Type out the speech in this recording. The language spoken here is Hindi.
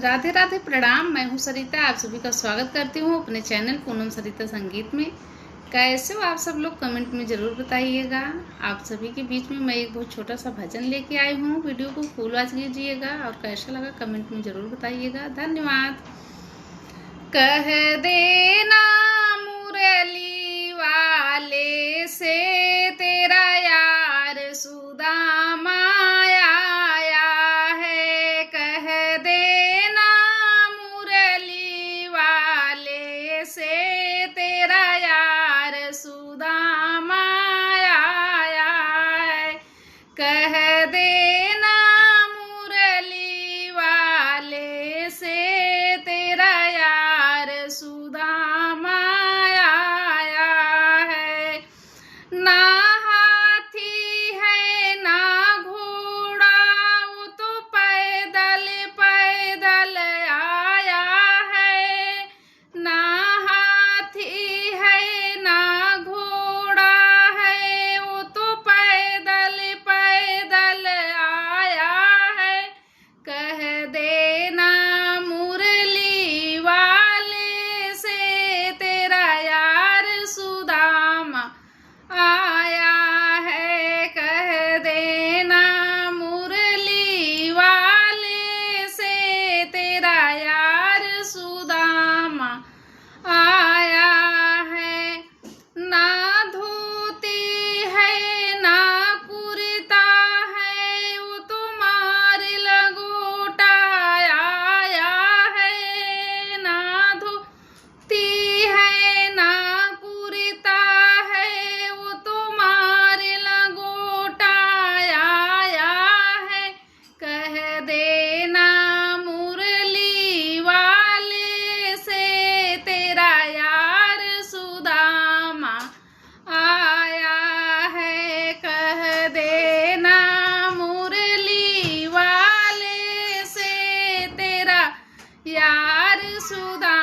राधे राधे, प्रणाम। मैं हूँ सरिता, आप सभी का स्वागत करती हूँ अपने चैनल पूनम सरिता संगीत में। कैसे हो आप सब लोग, कमेंट में ज़रूर बताइएगा। आप सभी के बीच में मैं एक बहुत छोटा सा भजन लेके आई हूँ। वीडियो को फुल वॉच कीजिएगा और कैसा लगा कमेंट में ज़रूर बताइएगा। धन्यवाद। कह देना मुरली वाले से तेरा यार सुदामा आया है। कह देना मुरली वाले से तेरा यार सुदामा आया है। कह देना मुरली वाले से तेरा यार सुदामा आया है। ना हाथी है ना घोड़ा, वो तो पैदल पैदल आया है। ना हाथी है ना घोड़ा है, वो तो पैदल पैदल आया है। कह देना मुरली वाले से तेरा यार सुदामा आया है। कह देना मुरली वाले से तेरा यार सुदामा आया है। ना धोती है ना कुर्ता है, वो तो मार लगोटा आया है। ना धोती है ना कुर्ता है, वो तो मार लगोटा आया है। कह देना मुरली वाले से तेरा यार सुदामा आया है। कह देना मुरली वाले से तेरा यार सुदामा